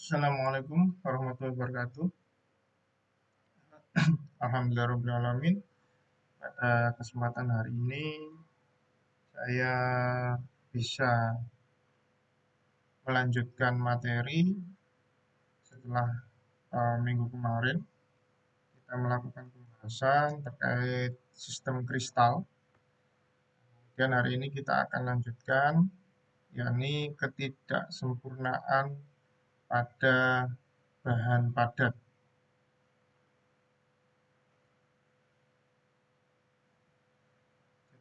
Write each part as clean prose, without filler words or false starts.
Assalamualaikum warahmatullahi wabarakatuh. Alhamdulillahirrahmanirrahim. Pada kesempatan hari ini saya bisa melanjutkan materi setelah minggu kemarin kita melakukan pembahasan terkait sistem kristal. Dan hari ini kita akan lanjutkan yakni ketidaksempurnaan pada bahan padat.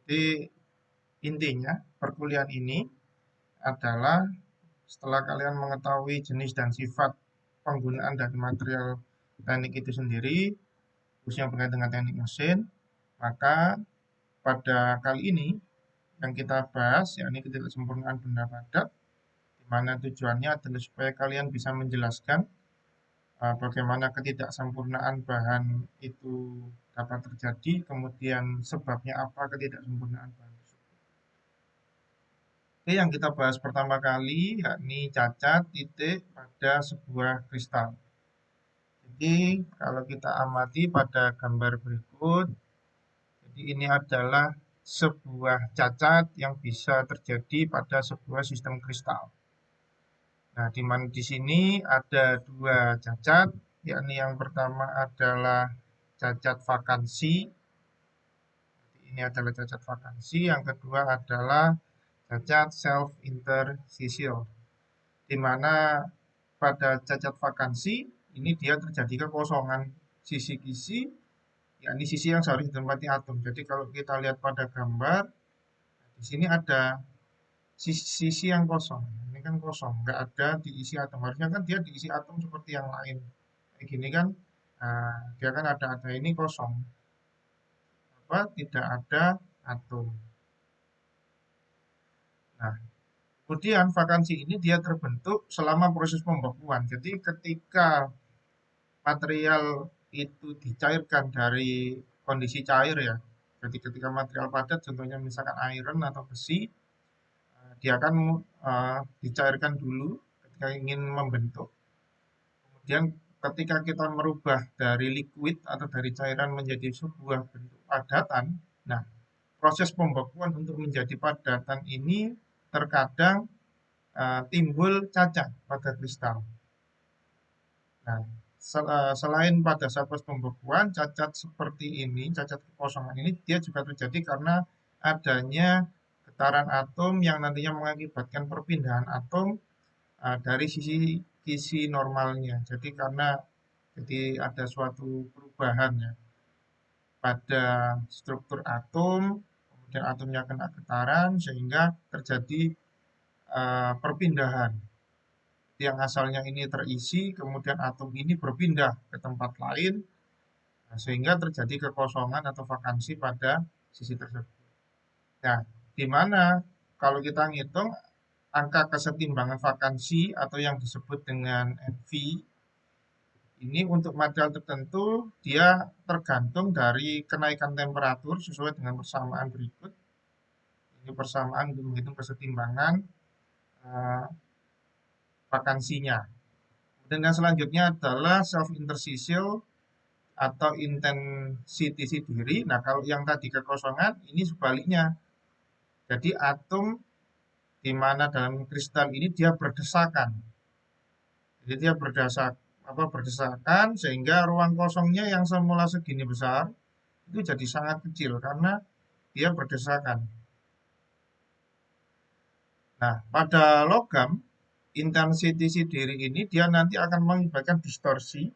Jadi intinya perkuliahan ini adalah setelah kalian mengetahui jenis dan sifat penggunaan dari material teknik itu sendiri, khususnya berkaitan dengan teknik mesin, maka pada kali ini yang kita bahas yakni ketidaksempurnaan benda padat, di mana tujuannya adalah supaya kalian bisa menjelaskan bagaimana ketidaksempurnaan bahan itu dapat terjadi, kemudian sebabnya apa ketidaksempurnaan bahan tersebut. Oke, yang kita bahas pertama kali yakni cacat titik pada sebuah kristal. Jadi kalau kita amati pada gambar berikut, jadi ini adalah sebuah cacat yang bisa terjadi pada sebuah sistem kristal. Nah, di mana di sini ada dua cacat, yakni yang pertama adalah cacat vakansi. Ini adalah cacat vakansi. Yang kedua adalah cacat self interstitial, di mana pada cacat vakansi ini dia terjadi kekosongan sisi kisi, yakni sisi yang seharusnya ditempati atom. Jadi kalau kita lihat pada gambar, di sini ada sisi yang kosong. Ini kan kosong, nggak ada diisi atom. Harusnya kan dia diisi atom seperti yang lain. Kayak gini kan, dia kan ada ini kosong, tidak ada atom. Nah, kemudian vakansi ini dia terbentuk selama proses pembekuan. Jadi ketika material itu dicairkan dari kondisi cair ya. Jadi ketika material padat contohnya misalkan iron atau besi, dia akan dicairkan dulu ketika ingin membentuk. Kemudian ketika kita merubah dari liquid atau dari cairan menjadi sebuah bentuk padatan, nah proses pembekuan untuk menjadi padatan ini terkadang timbul cacat pada kristal. Nah, selain pada saat proses pembekuan, cacat seperti ini, cacat kekosongan ini, dia juga terjadi karena adanya getaran atom yang nantinya mengakibatkan perpindahan atom dari sisi normalnya. Jadi ada suatu perubahan ya pada struktur atom, kemudian atomnya kena getaran sehingga terjadi perpindahan yang asalnya ini terisi, kemudian atom ini berpindah ke tempat lain, sehingga terjadi kekosongan atau vakansi pada sisi tersebut. Nah, di mana kalau kita ngitung angka kesetimbangan vakansi atau yang disebut dengan NV, ini untuk material tertentu dia tergantung dari kenaikan temperatur sesuai dengan persamaan berikut. Ini persamaan untuk menghitung kesetimbangan vakansinya. Dan yang selanjutnya adalah self interstitial atau intensity diri. Nah, kalau yang tadi kekosongan, ini sebaliknya. Jadi atom di mana dalam kristal ini dia berdesakan. Jadi dia berdesakan sehingga ruang kosongnya yang semula segini besar itu jadi sangat kecil karena dia berdesakan. Nah, pada logam intensity diri ini dia nanti akan mengakibatkan distorsi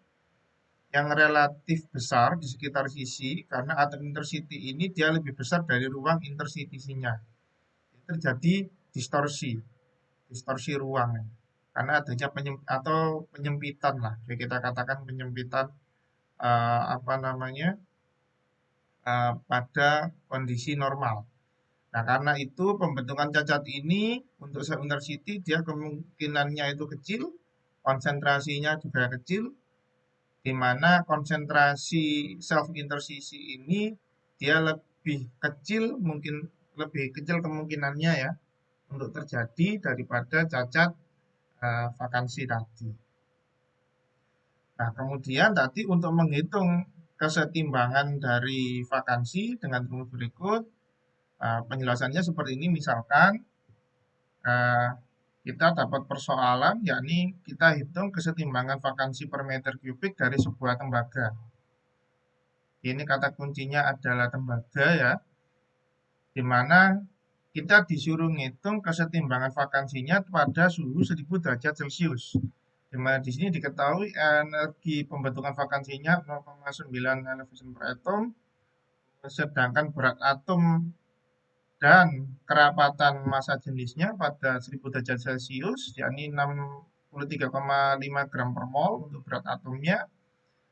yang relatif besar di sekitar sisi karena atom intercity ini dia lebih besar dari ruang interstitiesnya. Terjadi distorsi ruang karena adanya penyempitan lah, kita katakan penyempitan apa namanya pada kondisi normal. Nah, karena itu pembentukan cacat ini untuk self intercity dia kemungkinannya itu kecil, konsentrasinya juga kecil, di mana konsentrasi self interstisi ini dia lebih kecil, mungkin lebih kecil kemungkinannya ya untuk terjadi daripada cacat vakansi tadi. Nah, kemudian tadi untuk menghitung kesetimbangan dari vakansi dengan rumus berikut, penjelasannya seperti ini. Misalkan eh, kita dapat persoalan, yakni kita hitung kesetimbangan vakansi per meter kubik dari sebuah tembaga. Ini kata kuncinya adalah tembaga ya, di mana kita disuruh ngitung kesetimbangan vakansinya pada suhu 1000 derajat Celcius. Di mana di sini diketahui energi pembentukan vakansinya 0,9 eV per atom, sedangkan berat atom dan kerapatan massa jenisnya pada 1000 derajat Celcius, yakni 63,5 gram per mol untuk berat atomnya,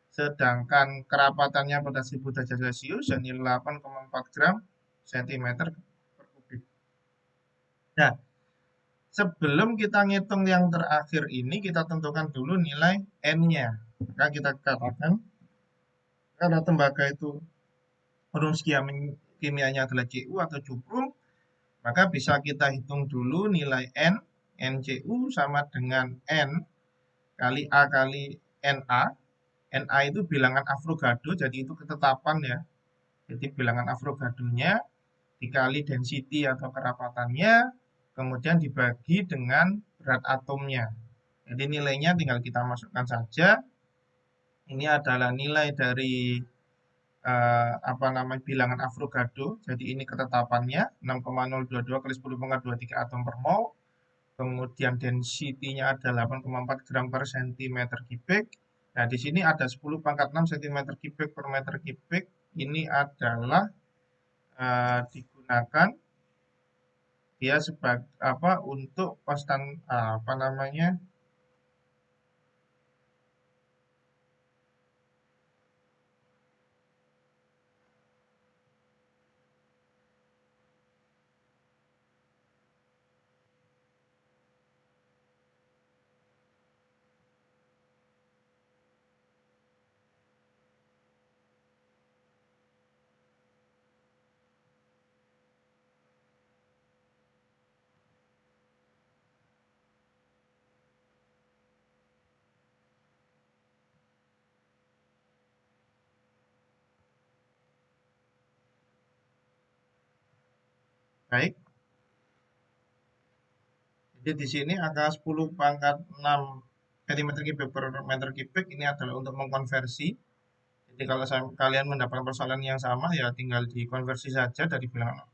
sedangkan kerapatannya pada 1000 derajat Celcius, yakni 8,4 gram sentimeter per kubik. Nah, sebelum kita ngitung yang terakhir ini, kita tentukan dulu nilai N-nya. Maka kita katakan, karena tembaga itu rumus kimianya adalah Cu atau cuprum, maka bisa kita hitung dulu nilai N. NCu sama dengan N kali A kali Na. Na itu bilangan Avogadro, jadi itu ketetapan ya. Jadi bilangan Avogadronya dikali density atau kerapatannya, kemudian dibagi dengan berat atomnya. Jadi nilainya tinggal kita masukkan saja. Ini adalah nilai dari apa namanya bilangan Avogadro. Jadi ini ketetapannya 6,022 kali 10⁻23 atom per mol. Kemudian density-nya ada 8,4 gram per centimeter kubik. Nah, di sini ada 10⁻6 centimeter kubik per meter kubik. Ini adalah digunakan dia sebagai apa untuk konstan apa namanya. Baik, jadi di sini angka 10⁻6 centimeter kubik per meter kubik ini adalah untuk mengkonversi. Jadi kalau kalian mendapatkan persoalan yang sama, ya tinggal dikonversi saja dari bilangan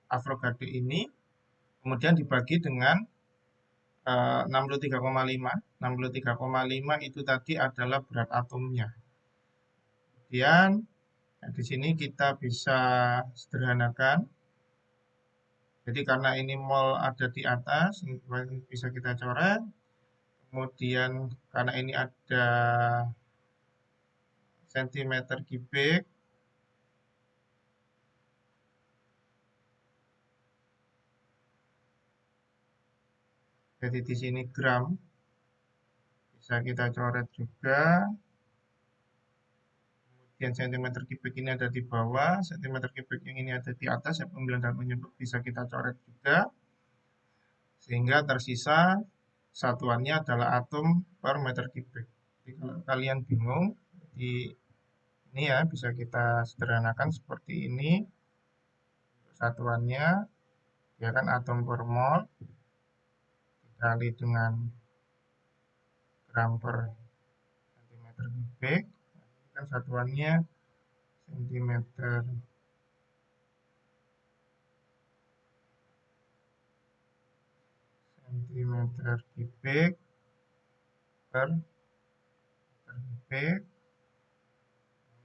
Avogadro ini, kemudian dibagi dengan 63,5. 63,5 itu tadi adalah berat atomnya. Kemudian di sini kita bisa sederhanakan. Jadi karena ini mol ada di atas, ini bisa kita coret. Kemudian karena ini ada sentimeter kubik, jadi di sini gram bisa kita coret juga. Kemudian sentimeter kubik ini ada di bawah, sentimeter kubik yang ini ada di atas, ya pembilang dan penyebut bisa kita coret juga. Sehingga tersisa satuannya adalah atom per meter kubik. Jadi kalau kalian bingung, di ini ya bisa kita sederhanakan seperti ini. Satuannya ya kan atom per mol dikali dengan gram per centimeter kubik. Ini kan satuannya sentimeter kubik per meter kubik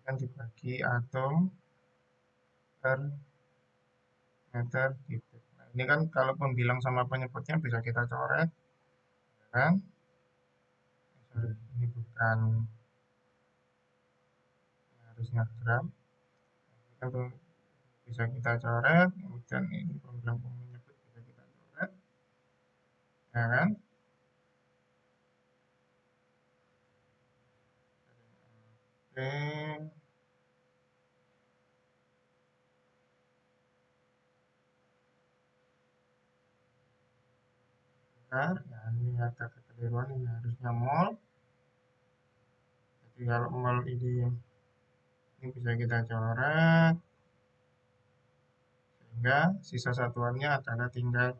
kan dibagi atom per meter kubik. Nah, ini kan kalau pembilang sama penyebutnya bisa kita coret, ya kan? Ini bukan harusnya gram, itu bisa kita coret. Kemudian ini pembilang penyebut bisa kita coret, ya kan? Oke. Bentar, ya ini ada kekeliruan, ini harusnya mol. Jadi kalau mol ini bisa kita coret, sehingga sisa satuannya adalah tinggal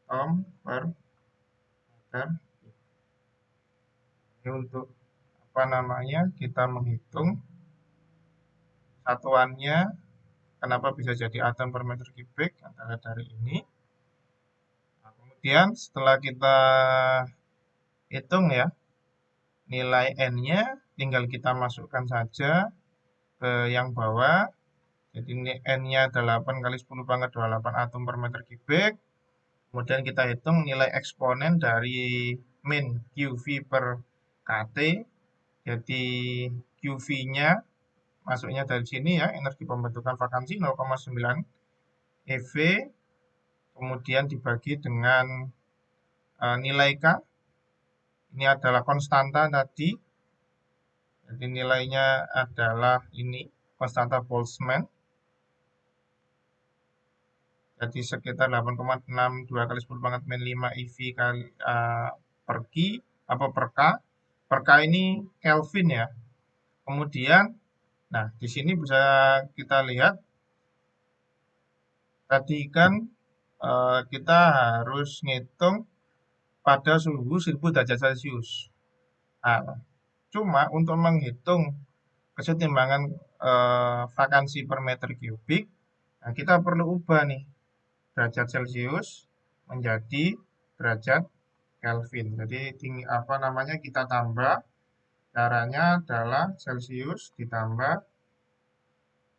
atom per meter. Ini untuk apa namanya, kita menghitung satuannya, kenapa bisa jadi atom per meter kubik antara dari ini. Nah, kemudian setelah kita hitung ya, nilai N-nya tinggal kita masukkan saja ke yang bawah. Jadi N-nya 8 kali 10 pangkat 28 atom per meter kubik. Kemudian kita hitung nilai eksponen dari min QV per KT. Jadi QV-nya masuknya dari sini ya, energi pembentukan vakansi 0,9 EV. Kemudian dibagi dengan nilai K. Ini adalah konstanta tadi. Jadi nilainya adalah ini, konstanta Boltzmann. Jadi sekitar 8,62 kali 10 pangkat min 5 EV kali per K, apa per K. Per K ini Kelvin ya. Kemudian, nah di sini bisa kita lihat tadi kan kita harus ngitung pada suhu 1000 derajat Celcius. Nah, cuma untuk menghitung kesetimbangan vakansi per meter kubik, nah kita perlu ubah nih derajat Celcius menjadi derajat Kelvin. Jadi apa namanya, kita tambah, caranya adalah Celcius ditambah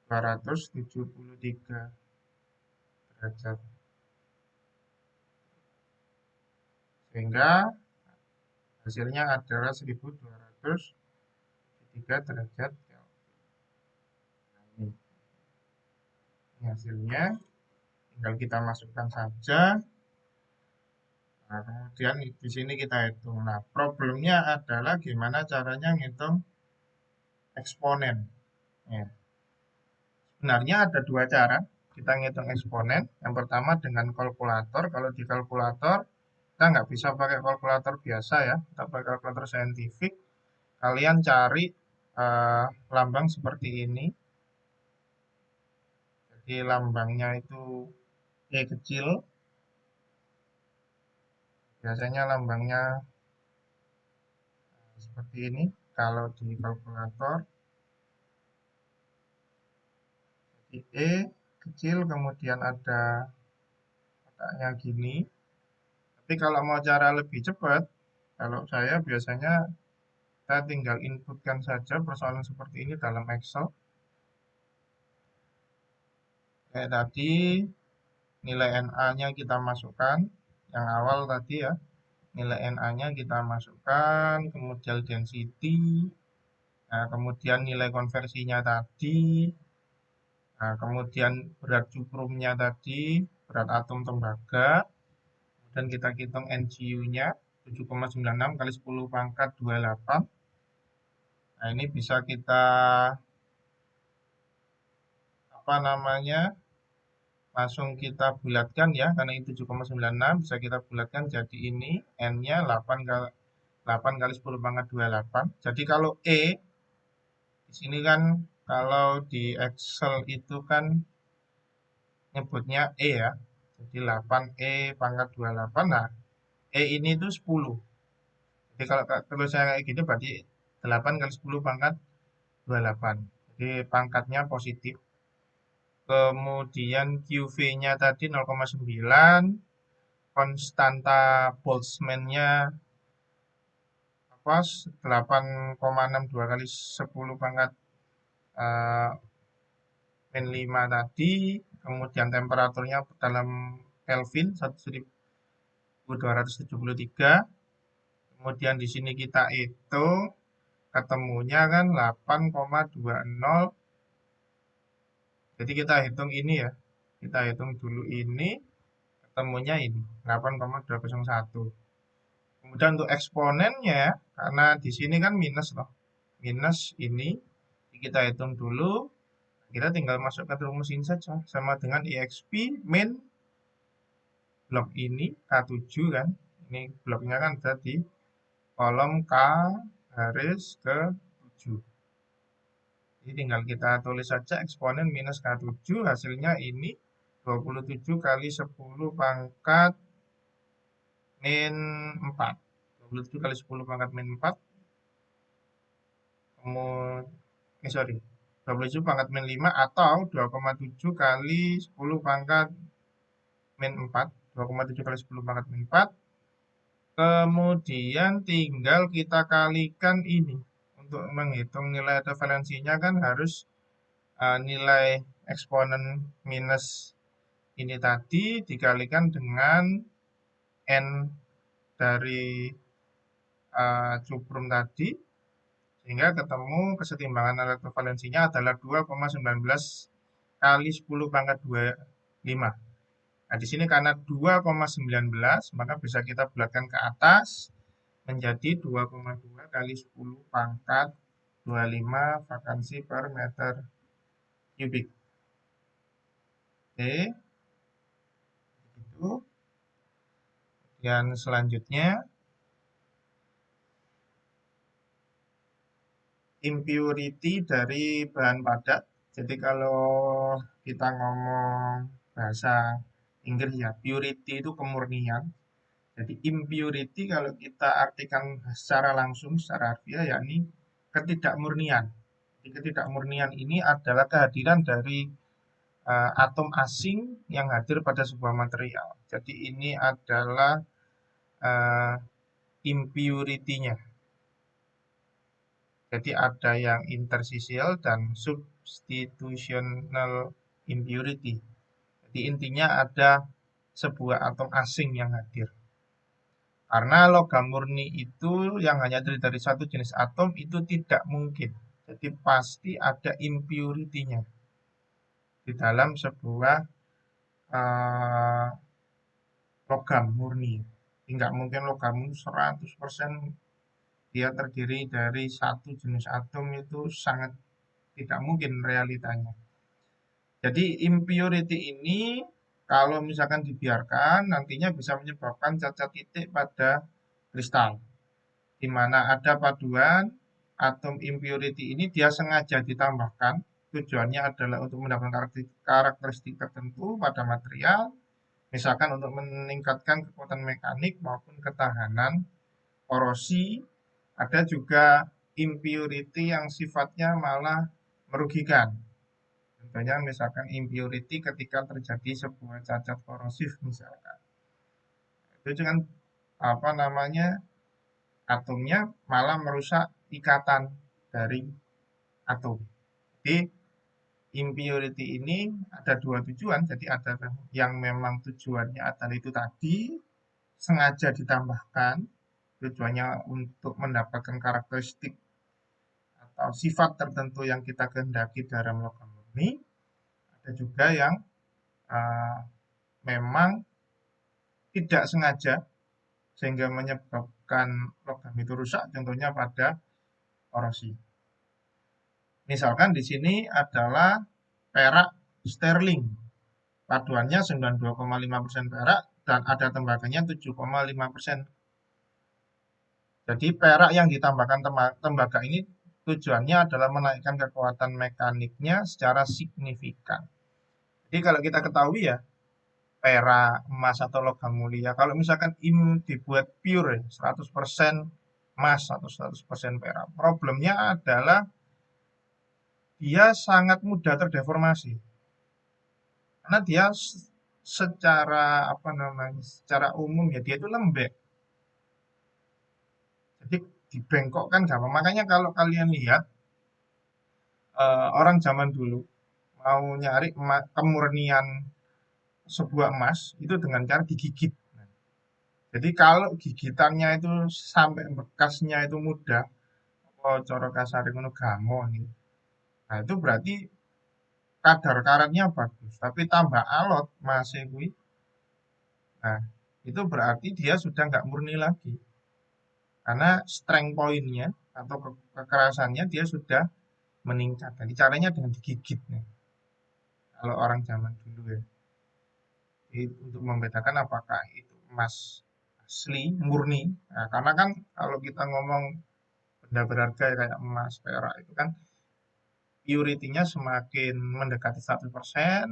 273 derajat. Sehingga hasilnya adalah 1203 derajat Kelvin. Nah, ini hasilnya, tinggal kita masukkan saja. Nah, kemudian di sini kita hitung. Nah, problemnya adalah gimana caranya ngitung eksponen. Ya. Sebenarnya ada dua cara kita ngitung eksponen. Yang pertama dengan kalkulator. Kalau di kalkulator kita nggak bisa pakai kalkulator biasa ya, kita pakai kalkulator saintifik. Kalian cari lambang seperti ini. Jadi lambangnya itu E kecil. Biasanya lambangnya seperti ini kalau di kalkulator. Jadi E kecil, kemudian ada kotaknya gini. Tapi kalau mau cara lebih cepat, kalau saya biasanya saya tinggal inputkan saja persoalan seperti ini dalam Excel. Kayak tadi, nilai NA-nya kita masukkan, yang awal tadi ya, nilai NA-nya kita masukkan, kemudian density, nah, kemudian nilai konversinya tadi, nah, kemudian berat cuprumnya tadi, berat atom tembaga, kemudian kita hitung NGU-nya 7,96 kali 10 pangkat 28. Nah, ini bisa kita apa namanya, langsung kita bulatkan ya, karena ini 7,96 bisa kita bulatkan jadi ini N-nya 8 kali 10 pangkat 28. Jadi kalau E di sini kan, kalau di Excel itu kan nyebutnya E ya. Jadi 8E pangkat 28. Nah, E ini itu 10. Jadi kalau saya kayak gini berarti 8 kali 10 pangkat 28. Jadi pangkatnya positif. Kemudian QV-nya tadi 0,9. Konstanta Boltzmann-nya apa, 8,62 kali 10 pangkat min 5 tadi. Kemudian temperaturnya dalam Kelvin 1273. Kemudian di sini kita hitung, ketemunya kan 8,20. Jadi kita hitung ini ya. Kita hitung dulu ini, ketemunya ini 8,201. Kemudian untuk eksponennya, karena di sini kan minus loh. Minus ini, kita hitung dulu. Kita tinggal masukkan rumus ini saja. Sama dengan EXP min blok ini, K7 kan. Ini bloknya kan ada di kolom K garis ke 7. Jadi tinggal kita tulis saja eksponen minus K7, hasilnya ini 27 kali 10 pangkat min 4. 27 kali 10 pangkat min 4, kemudian, sorry, 27 pangkat min 5 atau 2,7 kali 10 pangkat min 4. 2,7 kali 10 pangkat min 4. Kemudian tinggal kita kalikan ini. Untuk menghitung nilai referensinya kan harus nilai eksponen minus ini tadi dikalikan dengan N dari cuprum tadi, sehingga ketemu kesetimbangan elektrovalensinya adalah 2,19 kali 10 pangkat 25. Nah, di sini karena 2,19, maka bisa kita bulatkan ke atas menjadi 2,2 kali 10 pangkat 25 vakansi per meter kubik. Oke, itu. Yang selanjutnya, impurity dari bahan padat. Jadi kalau kita ngomong bahasa Inggris ya, purity itu kemurnian. Jadi impurity kalau kita artikan secara langsung, secara harfiah, yakni ketidakmurnian. Jadi ketidakmurnian ini adalah kehadiran dari atom asing yang hadir pada sebuah material. Jadi ini adalah impurity-nya. Jadi ada yang interstitial dan substitutional impurity. Jadi intinya ada sebuah atom asing yang hadir. Karena logam murni itu yang hanya terdiri dari satu jenis atom itu tidak mungkin. Jadi pasti ada impurity-nya di dalam sebuah logam murni. Tidak mungkin logam 100% dia terdiri dari satu jenis atom, itu sangat tidak mungkin realitanya. Jadi impurity ini kalau misalkan dibiarkan nantinya bisa menyebabkan cacat titik pada kristal, di mana ada paduan atom impurity ini dia sengaja ditambahkan. Tujuannya adalah untuk mendapatkan karakteristik tertentu pada material, misalkan untuk meningkatkan kekuatan mekanik maupun ketahanan korosi. Ada juga impurity yang sifatnya malah merugikan. Contohnya misalkan impurity ketika terjadi sebuah cacat korosif misalkan. Itu kan apa namanya, atomnya malah merusak ikatan dari atom. Jadi impurity ini ada dua tujuan. Jadi ada yang memang tujuannya adalah itu tadi, sengaja ditambahkan, tujuannya untuk mendapatkan karakteristik atau sifat tertentu yang kita kehendaki dalam logam murni. Ada juga yang memang tidak sengaja sehingga menyebabkan logam itu rusak, contohnya pada korosi. Misalkan di sini adalah perak sterling, paduannya 92,5% perak dan ada tembaganya 7,5%. Jadi perak yang ditambahkan tembaga ini tujuannya adalah menaikkan kekuatan mekaniknya secara signifikan. Jadi kalau kita ketahui ya, perak, emas atau logam mulia, kalau misalkan dibuat pure 100% emas atau 100% perak, problemnya adalah dia sangat mudah terdeformasi. Karena dia secara secara umum ya dia itu lembek. Jadi dibengkokkan gampang. Makanya kalau kalian lihat orang zaman dulu mau nyari kemurnian sebuah emas itu dengan cara digigit. Jadi kalau gigitannya itu sampai bekasnya itu mudah, cara kasar ngono gamon gitu. Nah, itu berarti kadar karatnya bagus, tapi tambah alot masih kuwi. Nah, itu berarti dia sudah nggak murni lagi. Karena strength point-nya atau kekerasannya dia sudah meningkat. Jadi caranya dengan digigit nih. Kalau orang zaman dulu ya. Jadi, untuk membedakan apakah itu emas asli, murni. Nah, karena kan kalau kita ngomong benda berharga kayak emas, perak itu kan purity-nya semakin mendekati 100%,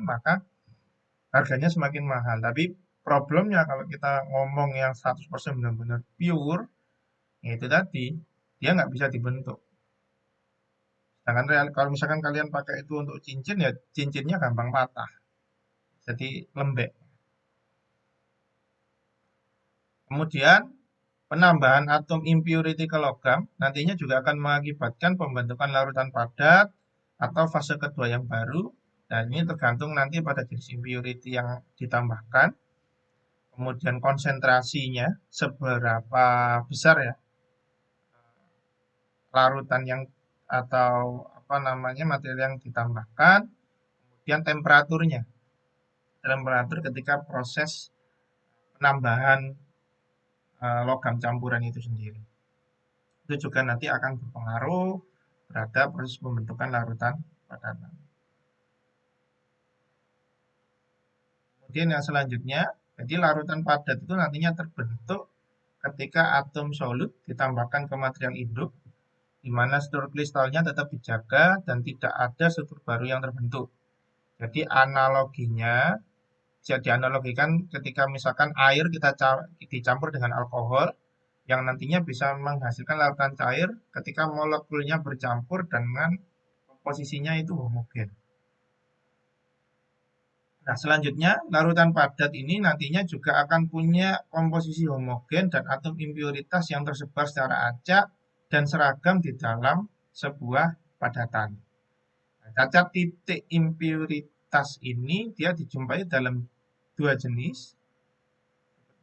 maka harganya semakin mahal. Tapi problemnya kalau kita ngomong yang 100% benar-benar pure, ya itu tadi, dia nggak bisa dibentuk. Sedangkan kalau misalkan kalian pakai itu untuk cincin, ya cincinnya gampang patah, jadi lembek. Kemudian penambahan atom impurity ke logam nantinya juga akan mengakibatkan pembentukan larutan padat atau fase kedua yang baru. Dan ini tergantung nanti pada jenis impurity yang ditambahkan, kemudian konsentrasinya seberapa besar ya larutan yang atau apa namanya material yang ditambahkan, kemudian temperatur ketika proses penambahan logam campuran itu sendiri. Itu juga nanti akan berpengaruh terhadap proses pembentukan larutan padatan. Kemudian yang selanjutnya, jadi larutan padat itu nantinya terbentuk ketika atom solut ditambahkan ke material induk, di mana struktur kristalnya tetap dijaga dan tidak ada struktur baru yang terbentuk. Jadi analoginya, bisa dianalogikan ketika misalkan air kita dicampur dengan alkohol, yang nantinya bisa menghasilkan larutan cair ketika molekulnya bercampur dengan komposisinya itu homogen. Nah, selanjutnya, larutan padat ini nantinya juga akan punya komposisi homogen dan atom impuritas yang tersebar secara acak dan seragam di dalam sebuah padatan. Nah, cacat titik impuritas ini dia dijumpai dalam dua jenis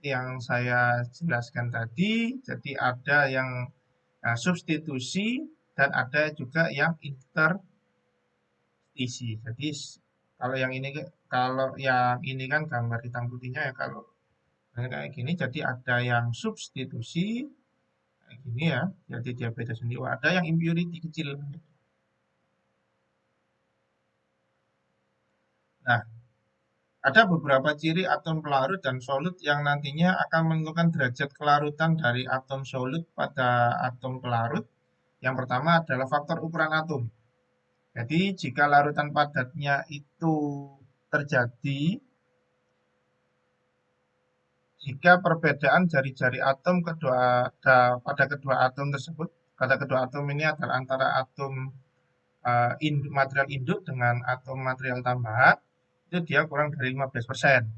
yang saya jelaskan tadi. Jadi ada yang substitusi dan ada juga yang interstisi. Jadi kalau yang ini kan gambar hitam putihnya ya, kalau kayak gini jadi ada yang substitusi kayak gini ya. Jadi dia beda sendiri. Oh, ada yang impurity kecil. Nah, ada beberapa ciri atom pelarut dan solut yang nantinya akan menentukan derajat kelarutan dari atom solut pada atom pelarut. Yang pertama adalah faktor ukuran atom. Jadi jika larutan padatnya itu terjadi jika perbedaan jari-jari atom pada kedua atom tersebut, pada kedua atom ini adalah antara atom material induk dengan atom material tambahan, itu dia kurang dari 15%.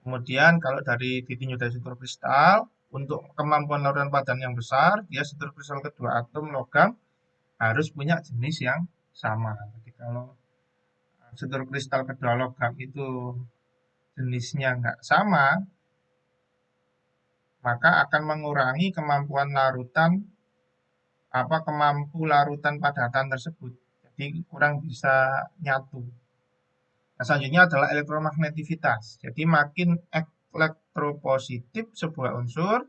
Kemudian kalau ditinjau dari struktur kristal, untuk kemampuan larutan padan yang besar, dia struktur kristal kedua atom logam harus punya jenis yang sama. Jadi kalau struktur kristal kedua logam itu jenisnya nggak sama, maka akan mengurangi kemampuan larutan padatan tersebut. Jadi kurang bisa nyatu. Nah, selanjutnya adalah elektromagnetivitas. Jadi makin elektropositif sebuah unsur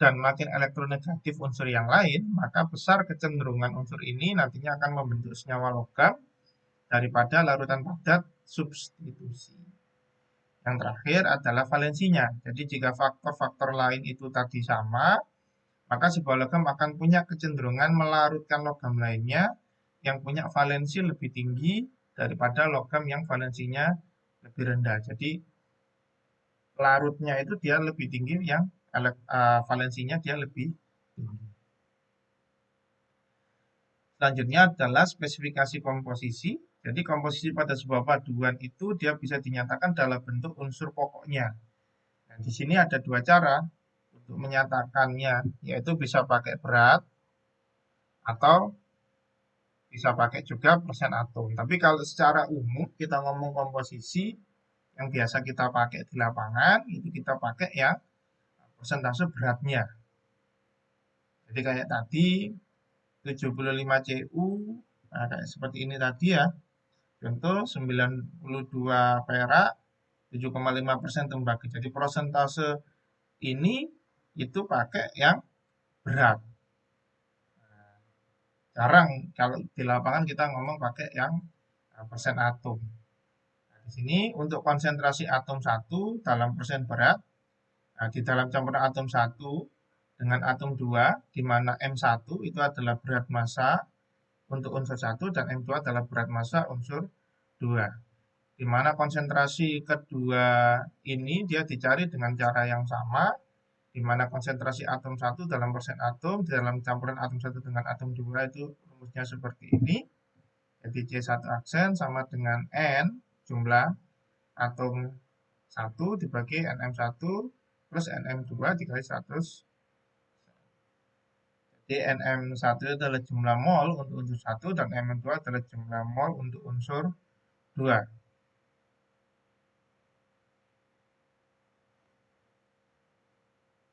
dan makin elektronegatif unsur yang lain, maka besar kecenderungan unsur ini nantinya akan membentuk senyawa logam daripada larutan padat substitusi. Yang terakhir adalah valensinya. Jadi jika faktor-faktor lain itu tadi sama, maka sebuah logam akan punya kecenderungan melarutkan logam lainnya yang punya valensi lebih tinggi daripada logam yang valensinya lebih rendah. Jadi larutnya itu dia lebih tinggi, yang valensinya dia lebih tinggi. Selanjutnya adalah spesifikasi komposisi. Jadi komposisi pada sebuah paduan itu dia bisa dinyatakan dalam bentuk unsur pokoknya. Nah, di sini ada dua cara untuk menyatakannya, yaitu bisa pakai berat atau bisa pakai juga persen atom. Tapi kalau secara umum kita ngomong komposisi, yang biasa kita pakai di lapangan, itu kita pakai ya persentase beratnya. Jadi kayak tadi 75 Cu, nah kayak seperti ini tadi ya. Contoh 92 perak, 7,5% tembaga. Jadi persentase ini itu pakai yang berat. Jarang kalau di lapangan kita ngomong pakai yang persen atom. Nah, di sini untuk konsentrasi atom 1 dalam persen berat, nah, di dalam campuran atom 1 dengan atom 2, di mana M1 itu adalah berat massa untuk unsur 1 dan M2 adalah berat massa unsur 2. Di mana konsentrasi kedua ini dia dicari dengan cara yang sama, di mana konsentrasi atom 1 dalam persen atom, dalam campuran atom 1 dengan atom 2 itu rumusnya seperti ini. Jadi C1 aksen sama dengan N jumlah atom 1 dibagi NM1 plus NM2 dikali 100. Jadi NM1 adalah jumlah mol untuk unsur 1 dan NM2 adalah jumlah mol untuk unsur 2.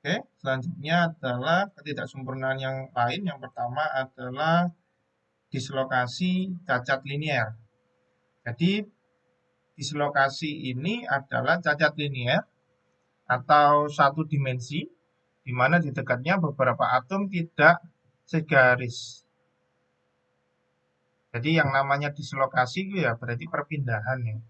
Oke, selanjutnya adalah ketidaksempurnaan yang lain. Yang pertama adalah dislokasi cacat linier. Jadi dislokasi ini adalah cacat linier atau satu dimensi, di mana di dekatnya beberapa atom tidak segaris. Jadi yang namanya dislokasi itu ya berarti perpindahan ya.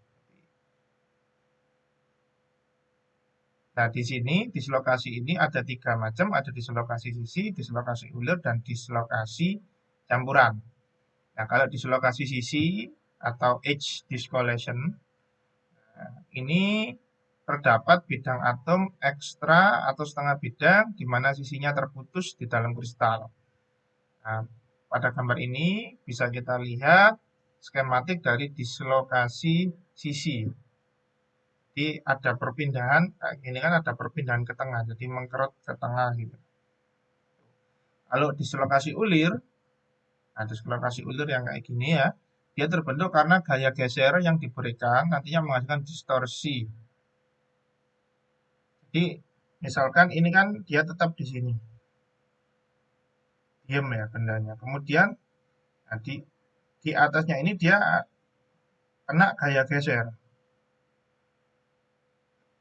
Nah, di sini dislokasi ini ada 3 macam, ada dislokasi sisi, dislokasi ulir, dan dislokasi campuran. Nah, kalau dislokasi sisi atau edge discolation, ini terdapat bidang atom ekstra atau setengah bidang di mana sisinya terputus di dalam kristal. Nah, pada gambar ini bisa kita lihat skematik dari dislokasi sisi. Jadi ada perpindahan, ini kan ada perpindahan ke tengah, jadi mengkerut ke tengah gitu. Kalau dislokasi ulir, nah dislokasi ulir yang kayak gini ya, dia terbentuk karena gaya geser yang diberikan nantinya menghasilkan distorsi. Jadi misalkan ini kan dia tetap di sini, diam ya bendanya. Kemudian nah, di atasnya ini dia kena gaya geser.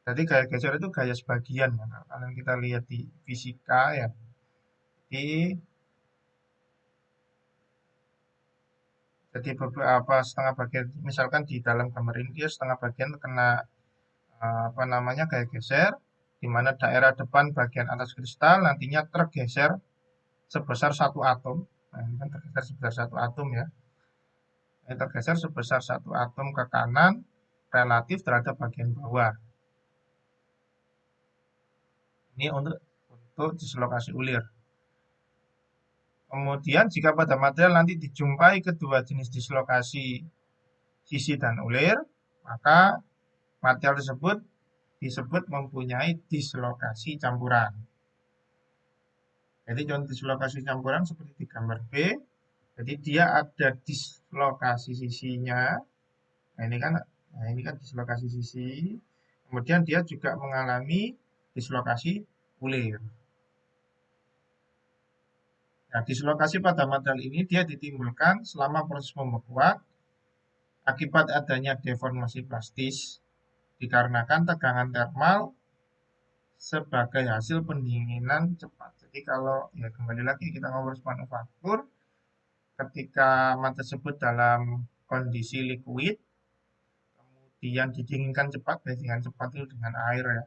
Jadi gaya geser itu gaya sebagian ya. Nah, kalau kita lihat di fisika ya, jadi beberapa setengah bagian, misalkan di dalam gambar ini dia setengah bagian kena apa namanya gaya geser, di mana daerah depan bagian atas kristal nantinya tergeser sebesar satu atom. Nah, ini kan tergeser sebesar satu atom ya. Ini tergeser sebesar satu atom ke kanan relatif terhadap bagian bawah. Ini untuk dislokasi ulir. Kemudian jika pada material nanti dijumpai kedua jenis dislokasi sisi dan ulir, maka material tersebut disebut mempunyai dislokasi campuran. Jadi contoh dislokasi campuran seperti di gambar B. Jadi dia ada dislokasi sisinya. Nah ini kan dislokasi sisi. Kemudian dia juga mengalami dislokasi ulir. Nah, dislokasi pada material ini dia ditimbulkan selama proses pembekuan akibat adanya deformasi plastis dikarenakan tegangan termal sebagai hasil pendinginan cepat. Jadi kalau ya kembali lagi kita ngobrol manufaktur, ketika material tersebut dalam kondisi liquid, kemudian didinginkan cepat, dengan cepat itu dengan air ya.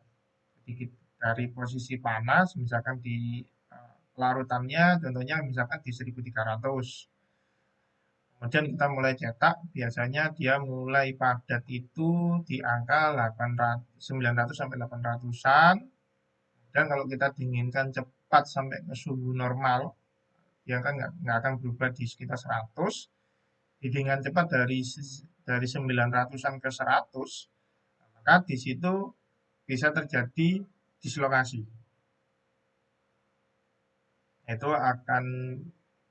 Jadi dari posisi panas, misalkan di larutannya, contohnya misalkan di 1300. Kemudian kita mulai cetak, biasanya dia mulai padat itu di angka 900 sampai 800-an. Dan kalau kita dinginkan cepat sampai ke suhu normal, dia kan nggak akan berubah di sekitar 100. Dinginkan cepat dari 900-an ke 100, maka di situ bisa terjadi dislokasi. Itu akan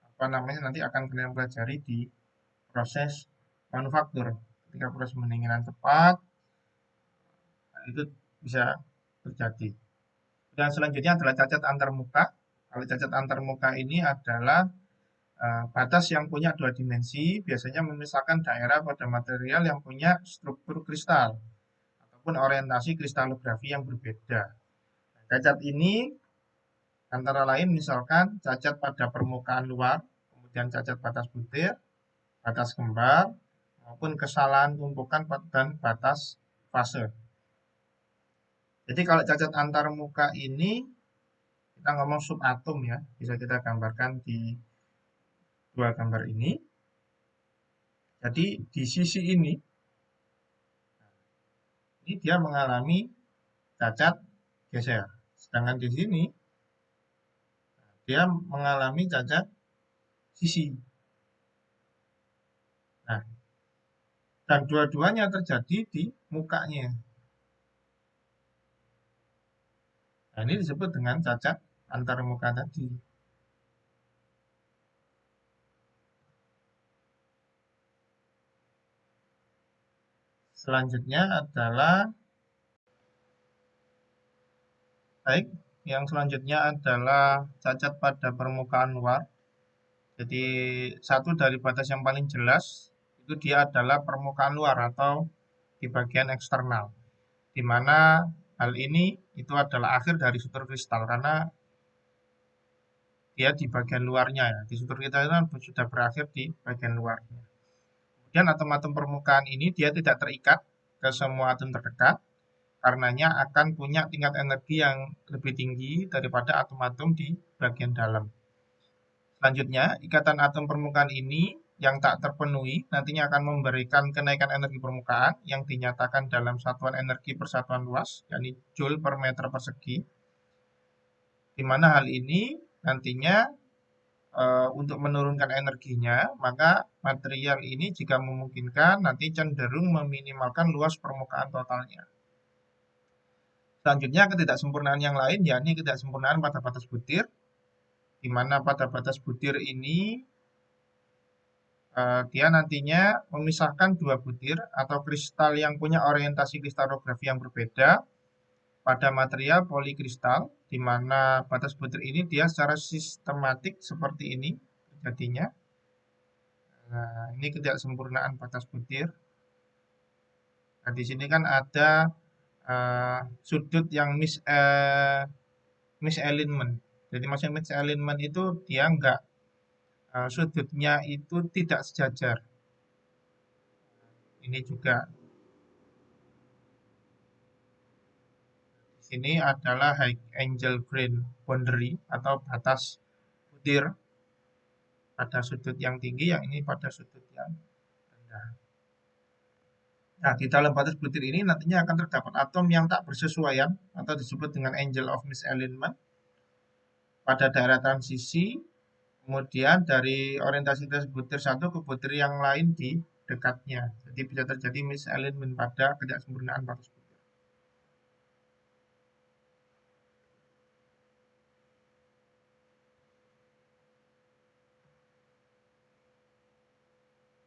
apa namanya nanti akan kalian pelajari di proses manufaktur. Ketika proses pendinginan cepat, itu bisa terjadi. Dan selanjutnya adalah cacat antarmuka. Kalau cacat antarmuka ini adalah batas yang punya dua dimensi, biasanya memisahkan daerah pada material yang punya struktur kristal ataupun orientasi kristalografi yang berbeda. Cacat ini antara lain misalkan cacat pada permukaan luar, kemudian cacat batas butir, batas kembar, maupun kesalahan tumpukan dan batas fase. Jadi kalau cacat antar muka ini kita ngomong subatom ya, bisa kita gambarkan di dua gambar ini. Jadi di sisi ini dia mengalami cacat geser. Sedangkan di sini dia mengalami cacat sisi. Nah, dan dua-duanya terjadi di mukanya. Nah, ini disebut dengan cacat antar muka tadi. Selanjutnya adalah baik, yang selanjutnya adalah cacat pada permukaan luar. Jadi satu dari batas yang paling jelas itu dia adalah permukaan luar atau di bagian eksternal. Di mana hal ini itu adalah akhir dari struktur kristal karena dia di bagian luarnya ya. Di struktur kita itu kan sudah berakhir di bagian luarnya. Kemudian atom-atom permukaan ini dia tidak terikat ke semua atom terdekat, karenanya akan punya tingkat energi yang lebih tinggi daripada atom-atom di bagian dalam. Selanjutnya, ikatan atom permukaan ini yang tak terpenuhi nantinya akan memberikan kenaikan energi permukaan yang dinyatakan dalam satuan energi persatuan luas, yakni Joule per meter persegi, di mana hal ini nantinya untuk menurunkan energinya, maka material ini jika memungkinkan nanti cenderung meminimalkan luas permukaan totalnya. Selanjutnya ketidaksempurnaan yang lain, yakni ketidaksempurnaan pada batas butir, di mana pada batas butir ini dia nantinya memisahkan dua butir atau kristal yang punya orientasi kristalografi yang berbeda pada material polikristal, di mana batas butir ini dia secara sistematik seperti ini terjadinya. Nah, ini ketidaksempurnaan batas butir. Nah, di sini kan ada sudut yang misalignment. Jadi maksudnya misalignment itu dia enggak sudutnya itu tidak sejajar. Ini juga di sini adalah high angle grain boundary atau batas butir pada sudut yang tinggi, yang ini pada sudut yang rendah. Nah, di dalam batas butir ini nantinya akan terdapat atom yang tak bersesuaian atau disebut dengan angle of misalignment pada daerah transisi. Kemudian dari orientasi butir satu ke butir yang lain di dekatnya. Jadi bisa terjadi misalignment pada ketidaksempurnaan batas butir.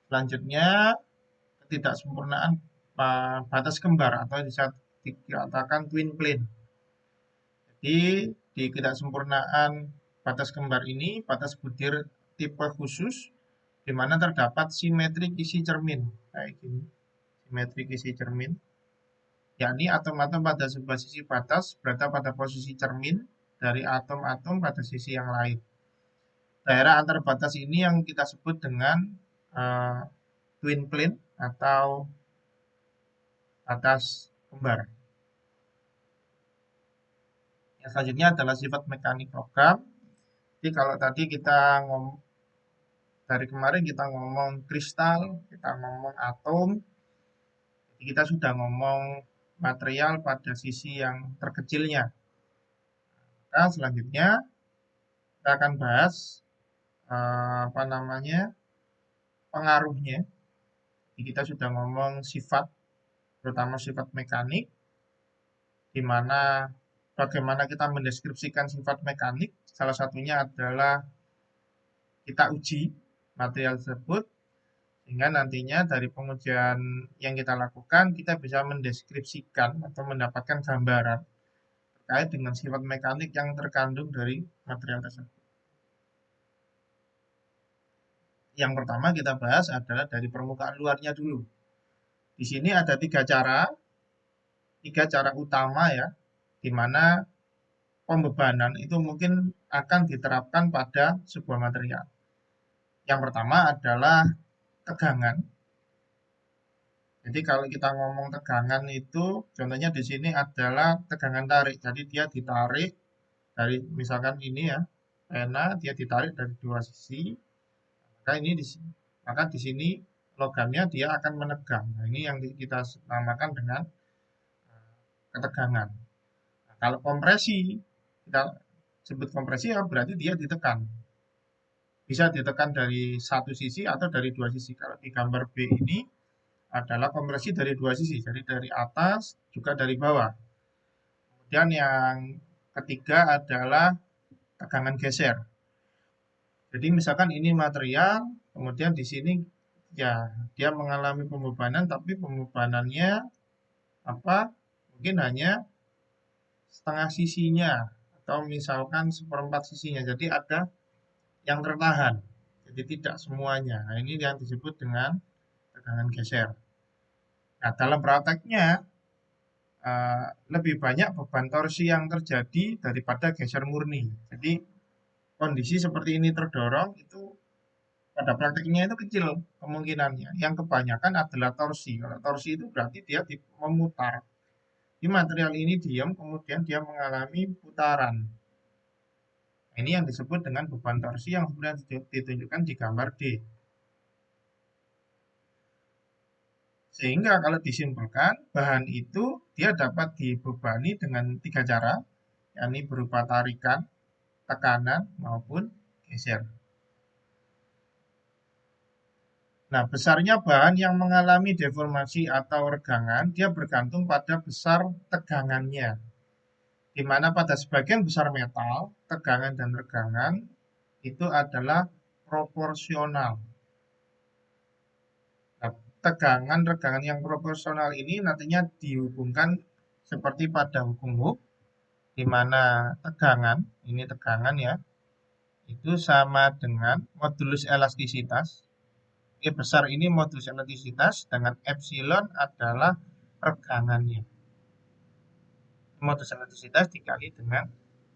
Selanjutnya ketidaksempurnaan batas kembar atau bisa dikatakan twin plane. Jadi di ketidaksempurnaan batas kembar ini, batas butir tipe khusus di mana terdapat simetri isi cermin kayak gini. Simetri isi cermin, yakni atom-atom pada sebuah sisi batas berada pada posisi cermin dari atom-atom pada sisi yang lain. Daerah antar batas ini yang kita sebut dengan twin plane atau batas kembar. Yang selanjutnya adalah sifat mekanik logam. Jadi kalau tadi kita dari kemarin kita ngomong kristal, kita ngomong atom, jadi kita sudah ngomong material pada sisi yang terkecilnya. Nah, selanjutnya kita akan bahas apa namanya pengaruhnya. Jadi kita sudah ngomong sifat, terutama sifat mekanik, di mana bagaimana kita mendeskripsikan sifat mekanik. Salah satunya adalah kita uji material tersebut, sehingga nantinya dari pengujian yang kita lakukan, kita bisa mendeskripsikan atau mendapatkan gambaran terkait dengan sifat mekanik yang terkandung dari material tersebut. Yang pertama kita bahas adalah dari permukaan luarnya dulu. Di sini ada tiga cara utama ya, di mana pembebanan itu mungkin akan diterapkan pada sebuah material. Yang pertama adalah tegangan. Jadi kalau kita ngomong tegangan itu, contohnya di sini adalah tegangan tarik. Jadi dia ditarik Dari misalkan ini ya, pena dia ditarik dari dua sisi, maka ini maka di sini logamnya dia akan menegang. Nah, ini yang kita namakan dengan ketegangan. Nah, kalau kompresi, kita sebut kompresi ya berarti dia ditekan. Bisa ditekan dari satu sisi atau dari dua sisi. Kalau di gambar B ini adalah kompresi dari dua sisi, jadi dari atas juga dari bawah. Kemudian yang ketiga adalah tegangan geser. Jadi misalkan ini material, kemudian di sini ya dia mengalami pembebanan, tapi pembebanannya apa? Mungkin hanya setengah sisinya atau misalkan seperempat sisinya. Jadi ada yang tertahan. Jadi tidak semuanya. Nah, ini yang disebut dengan tegangan geser. Nah, dalam prakteknya lebih banyak beban torsi yang terjadi daripada geser murni. Jadi kondisi seperti ini terdorong itu pada prakteknya itu kecil kemungkinannya. Yang kebanyakan adalah torsi. Kalau torsi itu berarti dia memutar. Di material ini diam, kemudian dia mengalami putaran. Ini yang disebut dengan beban torsi yang sebenarnya ditunjukkan di gambar D. Sehingga kalau disimpulkan, bahan itu dia dapat dibebani dengan tiga cara, yakni berupa tarikan, tekanan, maupun geser. Nah, besarnya bahan yang mengalami deformasi atau regangan, dia bergantung pada besar tegangannya. Di mana pada sebagian besar metal, tegangan dan regangan itu adalah proporsional. Nah, tegangan regangan yang proporsional ini nantinya dihubungkan seperti pada hukum Hooke, di mana tegangan, ini tegangan ya, itu sama dengan modulus elastisitas. Besar ini modulus elastisitas dengan epsilon adalah regangannya. Modulus elastisitas dikali dengan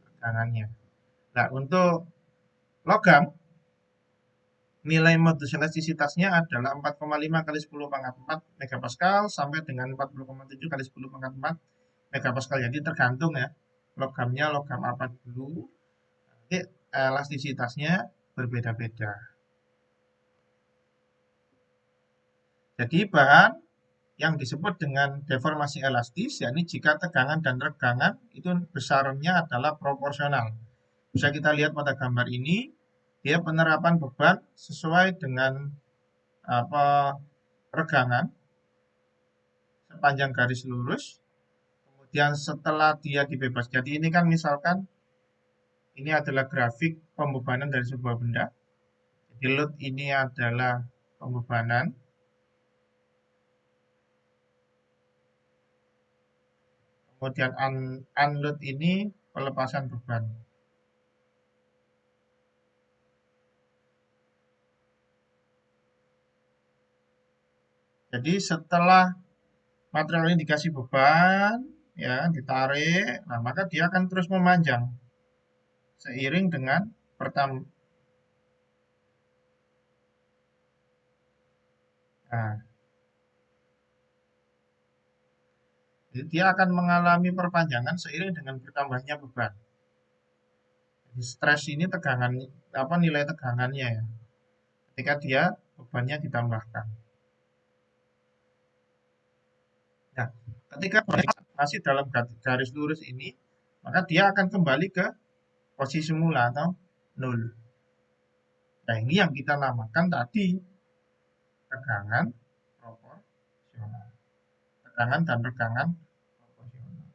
regangannya. Nah, untuk logam, nilai modulus elastisitasnya adalah 4,5 kali 10 pangkat 4 megapascal sampai dengan 40,7 kali 10 pangkat 4 megapascal. Jadi tergantung ya, logamnya logam apa dulu. Nanti elastisitasnya berbeda-beda. Jadi bahan yang disebut dengan deformasi elastis, yakni jika tegangan dan regangan itu besarnya adalah proporsional. Bisa kita lihat pada gambar ini, dia penerapan beban sesuai dengan apa regangan sepanjang garis lurus. Kemudian setelah dia dibebas, jadi ini kan misalkan ini adalah grafik pembebanan dari sebuah benda. Jadi load ini adalah pembebanan. Kemudian unload ini pelepasan beban. Jadi setelah material ini dikasih beban, ya ditarik, nah maka dia akan terus memanjang seiring dengan pertama. Nah, dia akan mengalami perpanjangan seiring dengan bertambahnya beban. Jadi stres ini tegangan apa nilai tegangannya ya. Ketika dia bebannya ditambahkan. Nah, ketika masih dalam garis lurus ini, maka dia akan kembali ke posisi semula atau nol. Nah, ini yang kita namakan tadi tegangan proporsional. Tegangan dan regangan proporsional.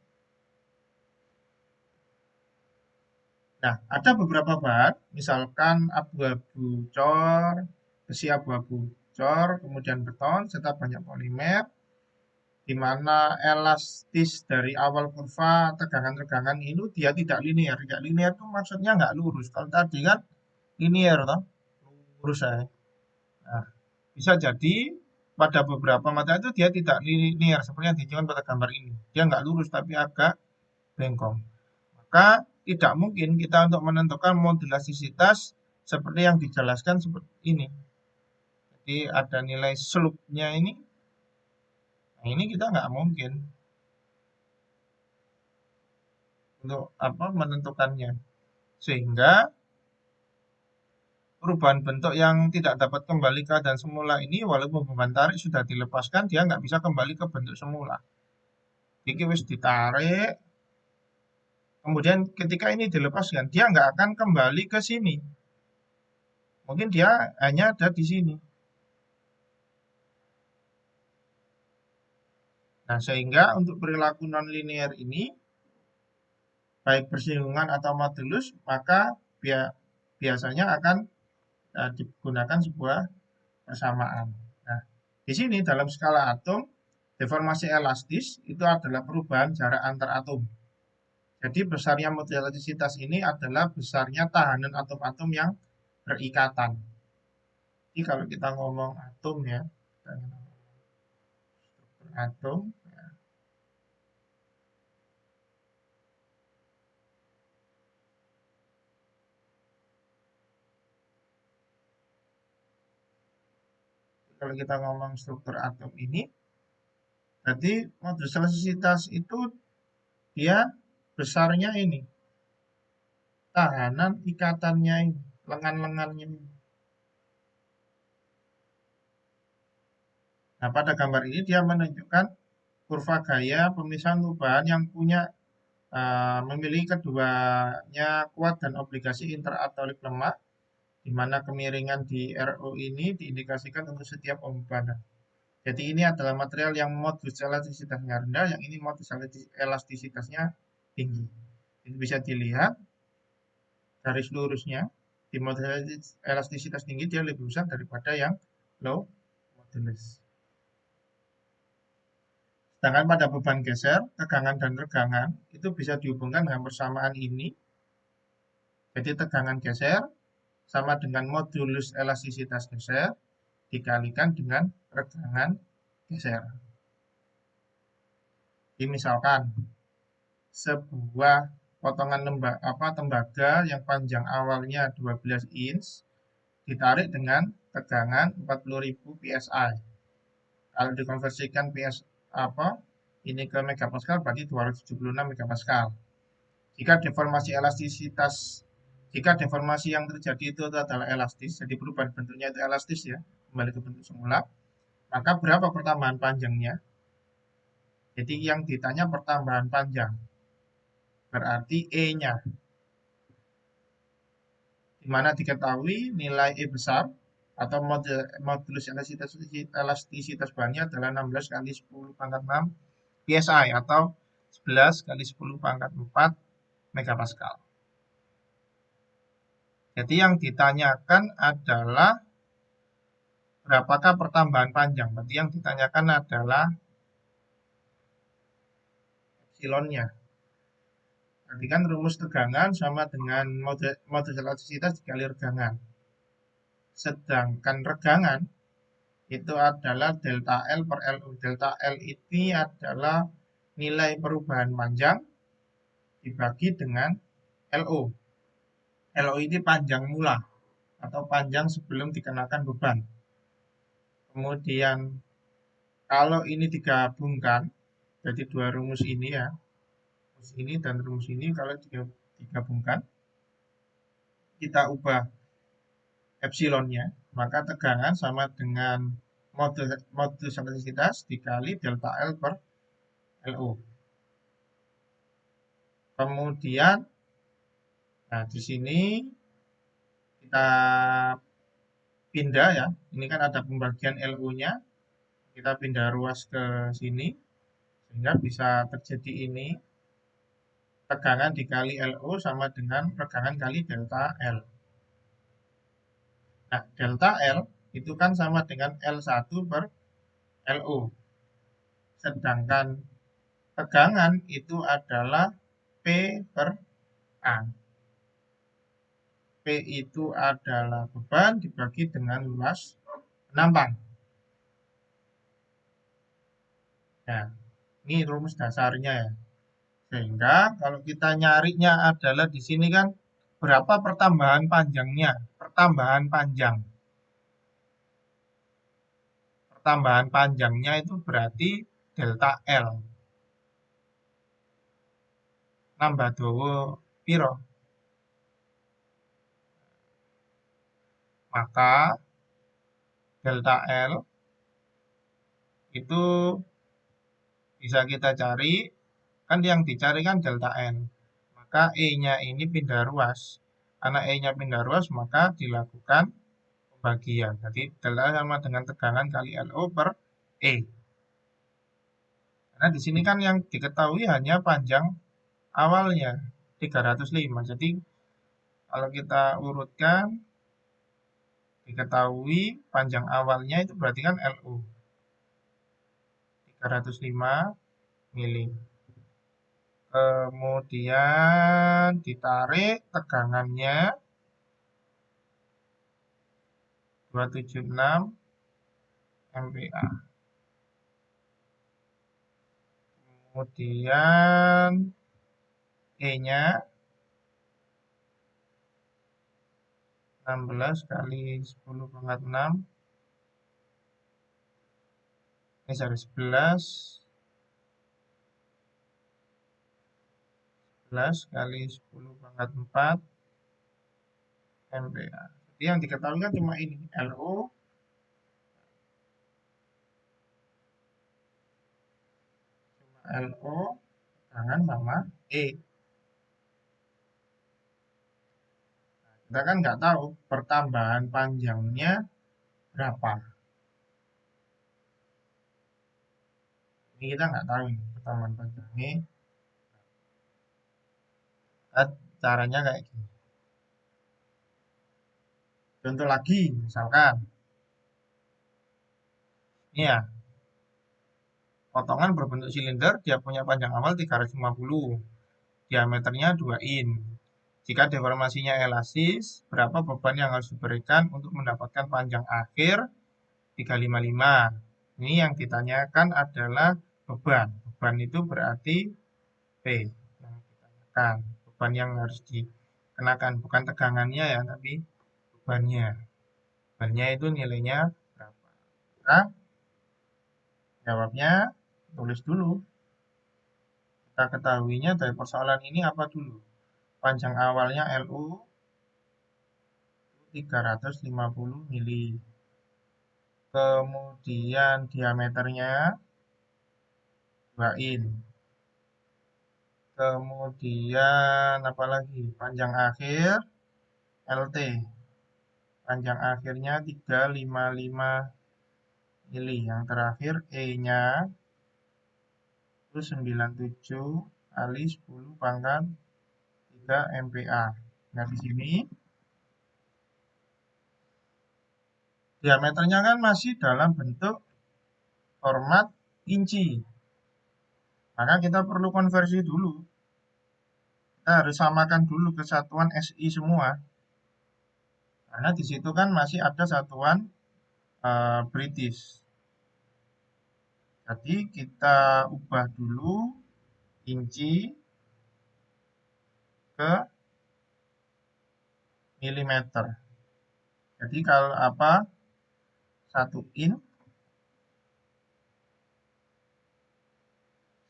Nah, ada beberapa bahan, misalkan abu-abu cor, besi abu-abu cor, kemudian beton, serta banyak polimer, di mana elastis dari awal kurva tegangan-tegangan itu dia tidak linear. Tidak linear itu maksudnya nggak lurus. Kalau tadi kan linear, toh, lurus saya. Nah, bisa jadi pada beberapa mata itu dia tidak linear, seperti yang ditunjukkan pada gambar ini. Dia nggak lurus, tapi agak bengkong. Maka tidak mungkin kita untuk menentukan modulasitas seperti yang dijelaskan seperti ini. Jadi ada nilai slope-nya ini. Nah, ini kita nggak mungkin untuk apa menentukannya. Sehingga perubahan bentuk yang tidak dapat kembali ke keadaan semula ini, walaupun beban tarik sudah dilepaskan, dia nggak bisa kembali ke bentuk semula. Jadi wis ditarik, kemudian ketika ini dilepaskan, dia nggak akan kembali ke sini. Mungkin dia hanya ada di sini. Nah, sehingga untuk perilaku nonlinear ini, baik bersinggungan atau modulus, maka biasanya akan digunakan sebuah persamaan. Nah, di sini dalam skala atom, deformasi elastis itu adalah perubahan jarak antar atom. Jadi besarnya modulasitas ini adalah besarnya tahanan atom-atom yang berikatan. Jadi kalau kita ngomong atom ya, atom, kalau kita ngomong struktur atom ini, berarti modulasitas itu dia besarnya ini, tahanan ikatannya ini, lengan-lengannya ini. Nah, pada gambar ini dia menunjukkan kurva gaya pemisahan perubahan yang punya memiliki keduanya kuat dan obligasi interatolik lemah, di mana kemiringan di RO ini diindikasikan untuk setiap pembebanan. Jadi ini adalah material yang modulus elastisitasnya rendah, yang ini modulus elastisitasnya tinggi. Ini bisa dilihat garis lurusnya, di modulus elastisitas tinggi dia lebih besar daripada yang low modulus. Sedangkan pada beban geser, tegangan dan regangan itu bisa dihubungkan dengan persamaan ini. Jadi tegangan geser sama dengan modulus elastisitas geser dikalikan dengan regangan geser. Jadi misalkan sebuah potongan tembaga yang panjang awalnya 12 inch ditarik dengan tegangan 40.000 psi. Kalau dikonversikan PS ini ke megapascal berarti 276 megapascal. Jika deformasi yang terjadi itu adalah elastis, jadi perubahan bentuknya itu elastis ya, kembali ke bentuk semula, maka berapa pertambahan panjangnya? Jadi yang ditanya pertambahan panjang, berarti E-nya, di mana diketahui nilai E besar atau modulus elastisitas bahannya adalah 16 kali 10 pangkat 6 PSI atau 11 kali 10 pangkat 4 megapascal. Jadi yang ditanyakan adalah berapakah pertambahan panjang. Berarti yang ditanyakan adalah epsilonnya. Berarti kan rumus tegangan sama dengan modulus elastisitas dikali regangan. Sedangkan regangan itu adalah delta L per LU. Delta L ini adalah nilai perubahan panjang dibagi dengan LO. LO ini panjang mula atau panjang sebelum dikenakan beban. Kemudian kalau ini digabungkan, jadi dua rumus ini ya, rumus ini dan rumus ini kalau digabungkan, kita ubah epsilonnya, maka tegangan sama dengan modulus elastisitas dikali delta L per LO. Kemudian, nah di sini kita pindah ya, ini kan ada pembagian LO-nya, kita pindah ruas ke sini, sehingga bisa terjadi ini, tegangan dikali LO sama dengan tegangan kali delta L. Nah, delta L itu kan sama dengan L1 per LO. Sedangkan tegangan itu adalah P per A. P itu adalah beban dibagi dengan luas penampang. Nah, ini rumus dasarnya ya. Sehingga kalau kita nyarinya adalah di sini kan berapa pertambahan panjangnya? Pertambahan panjang. Pertambahan panjangnya itu berarti delta L. nambah dawa piro? Maka delta L itu bisa kita cari, kan yang dicari kan delta N. Maka E-nya ini pindah ruas. Karena E-nya pindah ruas, maka dilakukan pembagian. Jadi delta sama dengan tegangan kali LO per E. Karena di sini kan yang diketahui hanya panjang awalnya 305. Jadi kalau kita urutkan, diketahui panjang awalnya itu berarti kan LO 305 mili. Kemudian ditarik tegangannya 276 MPa. Kemudian E-nya 16 kali 10 pangkat 6. Ini sorry, 11 kali 10 pangkat 4 MPa. Jadi yang diketahui kan cuma ini, LO tegangan sama E. Kita kan nggak tahu pertambahan panjangnya berapa. Ini kita nggak tahu ini pertambahan panjangnya. Caranya kayak gini. Contoh lagi, misalkan ini ya, potongan berbentuk silinder, dia punya panjang awal 350, diameternya 2 in. Jika deformasinya elastis, berapa beban yang harus diberikan untuk mendapatkan panjang akhir 355? Ini yang ditanyakan adalah beban. Beban itu berarti P yang ditanyakan. Beban yang harus dikenakan, bukan tegangannya ya, tapi bebannya. Bebannya itu nilainya berapa? Nah, jawabnya tulis dulu. Kita ketahuinya dari persoalan ini apa dulu? Panjang awalnya LU 350 mili. Kemudian diameternya 2 in. Kemudian apa lagi? Panjang akhir LT. Panjang akhirnya 355 mili. Yang terakhir E-nya itu 97 kali 10 pangkat 3 MPa. Nah, di sini diameternya kan masih dalam bentuk format inci. Maka kita perlu konversi dulu. Kita harus samakan dulu kesatuan SI semua. Karena di situ kan masih ada satuan British. Jadi kita ubah dulu inci ke milimeter. Jadi kalau apa? 1 in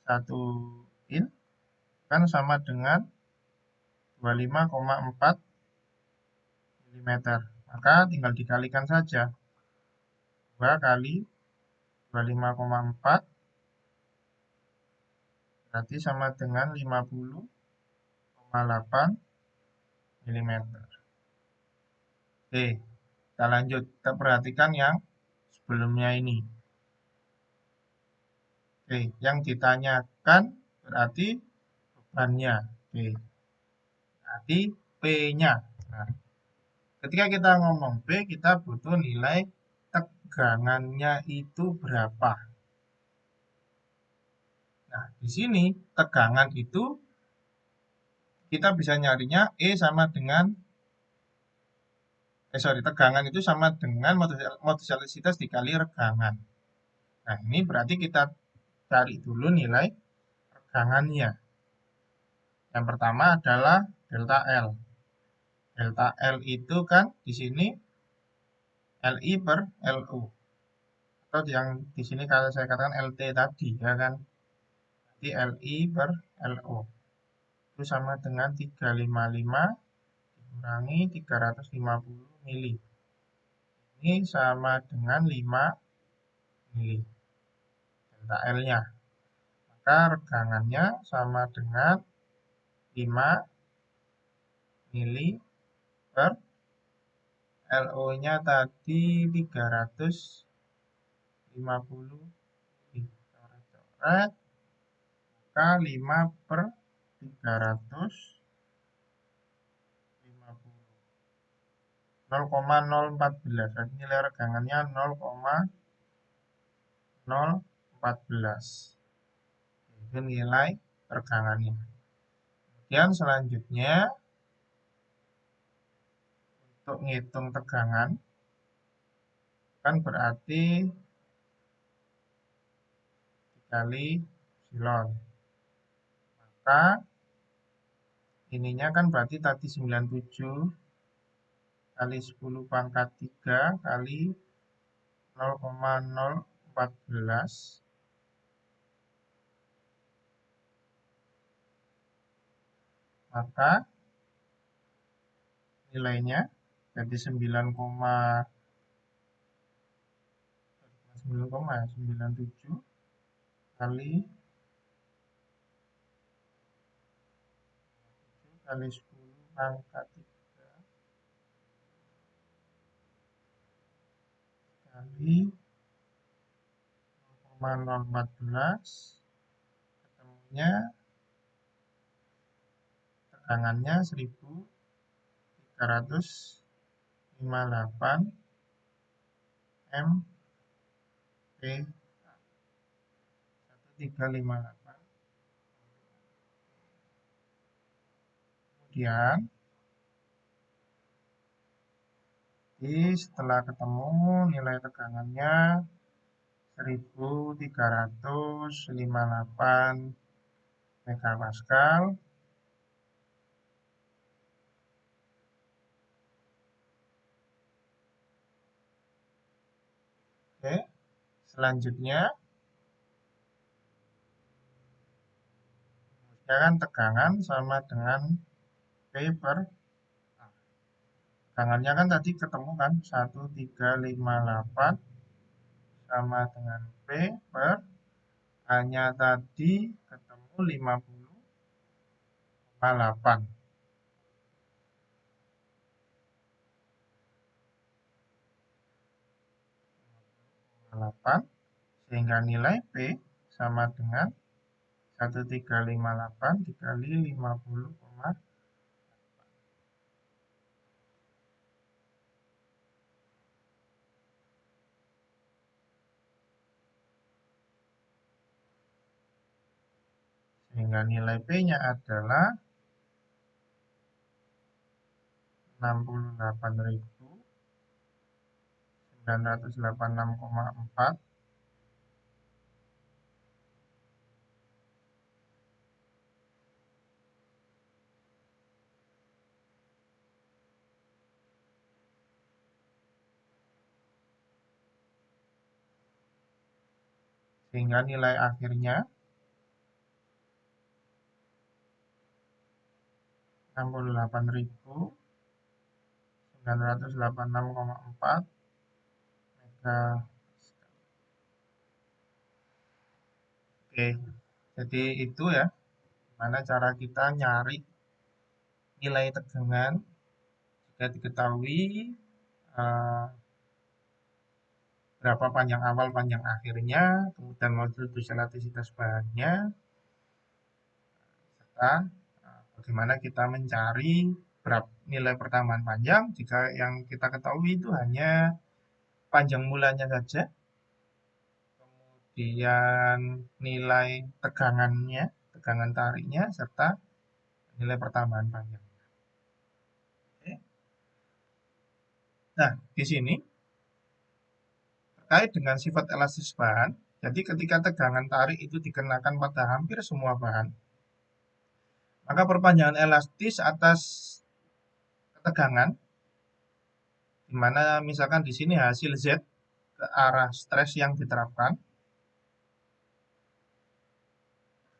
1 in kan sama dengan 25,4 mm. Maka tinggal dikalikan saja. 2 kali 25,4 berarti sama dengan 50,8 mm. Oke, kita lanjut. Kita perhatikan yang sebelumnya ini. Oke, yang ditanyakan berarti bebannya. Oke, berarti P-nya. Nah, ketika kita ngomong P, kita butuh nilai tegangannya itu berapa. Nah, di sini tegangan itu kita bisa nyarinya E sama dengan tegangan itu sama dengan modulus elastisitas dikali regangan. Nah, ini berarti kita cari dulu nilai regangannya. Yang pertama adalah delta L. Delta L itu kan di sini LI per LU. Atau yang di sini kalau saya katakan LT tadi, ya kan. Jadi LI per LO. itu sama dengan 355 dikurangi 350 mili. Ini sama dengan 5 mili. Delta L-nya. Maka regangannya sama dengan 5 mili per LO-nya tadi 350 mili. Coret-coret. Maka 5 per 350. 0,014. Jadi nilai regangannya 0,014. Itu nilai regangannya. Kemudian selanjutnya untuk ngitung tegangan kan berarti dikali epsilon. Maka ininya kan berarti tadi 97 kali 10 pangkat 3 kali 0,014. Maka nilainya jadi 9,97 kali 10 pangkat 3 kali 0,014, ketemunya tegangannya 1358 MPa. 1358. Kemudian setelah ketemu nilai tegangannya 1358 megapascal. Oke, selanjutnya kan tegangan sama dengan P per A. Tegangannya kan tadi ketemu kan 1358 sama dengan P per A-nya tadi ketemu 50,8. Sehingga nilai P sama dengan 1358 dikali 50,8. Sehingga nilai P-nya adalah 68.986,4. Sehingga nilai akhirnya 68.986,4 mega. Oke, jadi itu ya gimana cara kita nyari nilai tegangan jika diketahui berapa panjang awal panjang akhirnya, kemudian modul elastisitas bahannya, serta bagaimana kita mencari nilai pertambahan panjang jika yang kita ketahui itu hanya panjang mulanya saja, kemudian nilai tegangannya, tegangan tariknya, serta nilai pertambahan panjang. Oke. Nah, di sini terkait dengan sifat elastis bahan, jadi ketika tegangan tarik itu dikenakan pada hampir semua bahan, maka perpanjangan elastis atas ketegangan, di mana misalkan di sini hasil Z ke arah stres yang diterapkan,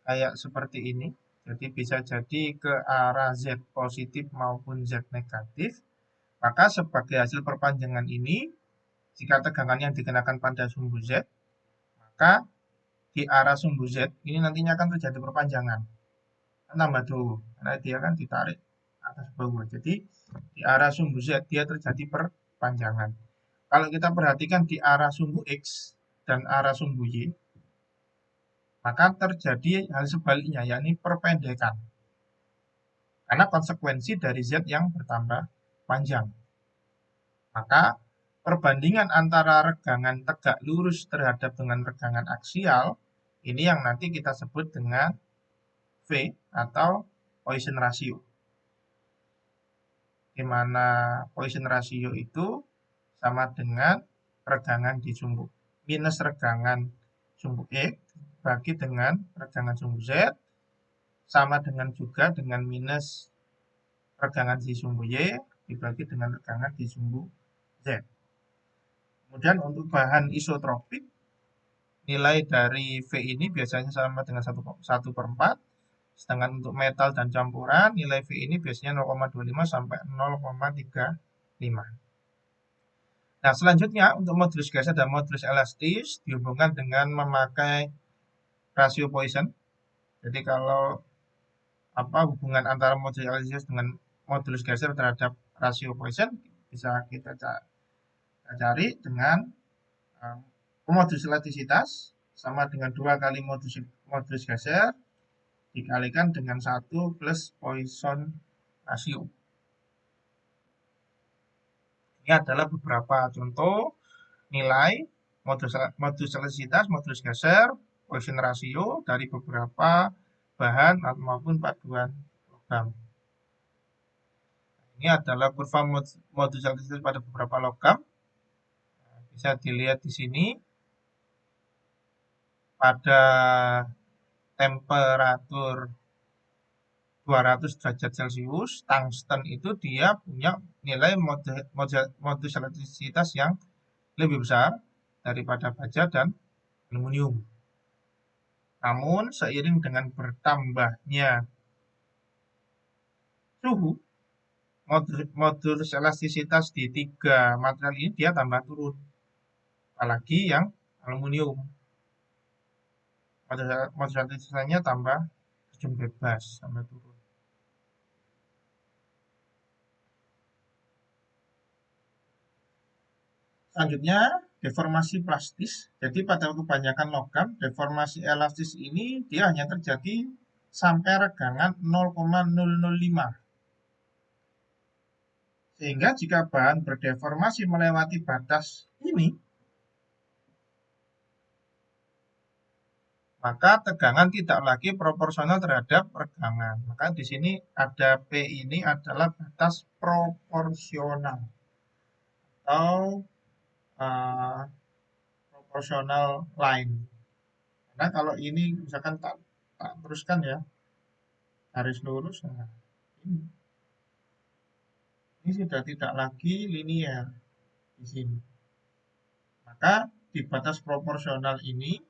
kayak seperti ini. Jadi bisa jadi ke arah Z positif maupun Z negatif. Maka sebagai hasil perpanjangan ini, jika tegangan yang dikenakan pada sumbu Z, maka di arah sumbu Z ini nantinya akan terjadi perpanjangan. Tambah dulu, karena dia kan ditarik atas bawah. Jadi di arah sumbu Z dia terjadi perpanjangan. Kalau kita perhatikan di arah sumbu X dan arah sumbu Y, maka terjadi hal sebaliknya, yakni perpendekan. Karena konsekuensi dari Z yang bertambah panjang. Maka perbandingan antara regangan tegak lurus terhadap dengan regangan aksial, ini yang nanti kita sebut dengan V atau Poisson ratio. Di mana Poisson ratio itu sama dengan regangan di sumbu minus regangan sumbu X bagi dengan regangan sumbu Z sama dengan juga dengan minus regangan di sumbu Y dibagi dengan regangan di sumbu Z. Kemudian untuk bahan isotropik, nilai dari V ini biasanya sama dengan 1/4. Sedangkan untuk metal dan campuran, nilai V ini biasanya 0,25 sampai 0,35. Nah, selanjutnya untuk modulus geser dan modulus elastis dihubungkan dengan memakai rasio Poisson. Jadi kalau hubungan antara modulus elastis dengan modulus geser terhadap rasio Poisson bisa kita cari dengan modulus elastisitas sama dengan 2 kali modulus geser dikalikan dengan 1 plus Poisson rasio. Ini adalah beberapa contoh nilai modulus elastisitas, modulus geser, Poisson rasio dari beberapa bahan maupun paduan logam. Ini adalah kurva modulus elastisitas pada beberapa logam. Bisa dilihat di sini pada temperatur 200 derajat Celcius, tungsten itu dia punya nilai modulus elastisitas yang lebih besar daripada baja dan aluminium. Namun seiring dengan bertambahnya suhu, modulus elastisitas di 3 material ini dia tambah turun. Apalagi yang aluminium. Modulus elastisitasnya tambah terjun bebas, tambah turun. Selanjutnya, deformasi plastis. Jadi pada kebanyakan logam, deformasi elastis ini dia hanya terjadi sampai regangan 0,005. Sehingga jika bahan berdeformasi melewati batas ini, maka tegangan tidak lagi proporsional terhadap regangan. Maka di sini ada P ini adalah batas proporsional atau proporsional line. Karena kalau ini misalkan tak teruskan ya garis lurus, nah ini sudah tidak lagi linier di sini. Maka di batas proporsional ini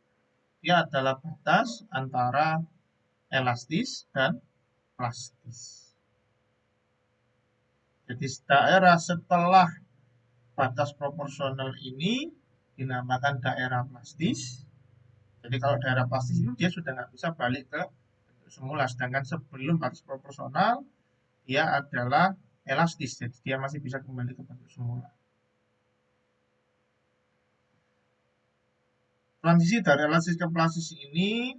dia adalah batas antara elastis dan plastis. Jadi daerah setelah batas proporsional ini dinamakan daerah plastis. Jadi kalau daerah plastis itu dia sudah nggak bisa balik ke bentuk semula. Sedangkan sebelum batas proporsional dia adalah elastis. Jadi dia masih bisa kembali ke bentuk semula. Transisi dari elastis ke plastis ini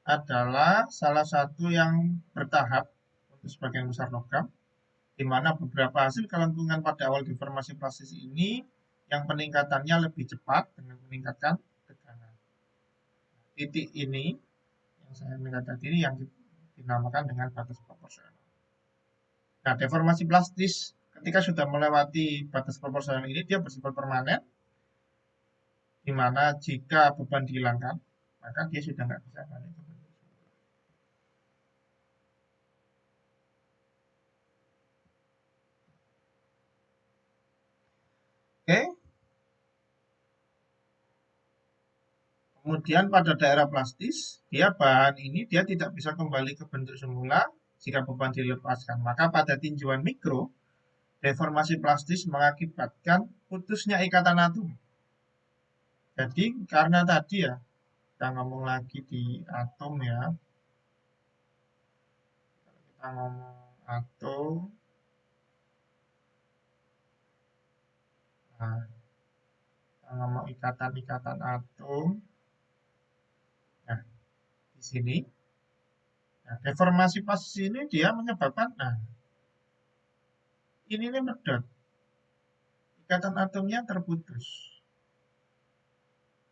adalah salah satu yang bertahap untuk sebagian besar logam, di mana beberapa hasil kelengkungan pada awal deformasi plastis ini yang peningkatannya lebih cepat dengan meningkatkan tegangan. Titik ini yang saya lihat tadi ini yang dinamakan dengan batas proporsional. Nah, deformasi plastis ketika sudah melewati batas proporsional ini dia bersifat permanen, di mana jika beban dihilangkan, maka dia sudah nggak bisa balik ke bentuk semula. Oke. Kemudian pada daerah plastis, bahan ini dia tidak bisa kembali ke bentuk semula jika beban dilepaskan. Maka pada tinjauan mikro, deformasi plastis mengakibatkan putusnya ikatan atom. Jadi karena tadi ya, kita ngomong lagi di atom ya, kita ngomong atom, nah, kita ngomong ikatan-ikatan atom, nah di sini, nah, deformasi plastis ini dia menyebabkan, nah ini nih medot, ikatan atomnya terputus.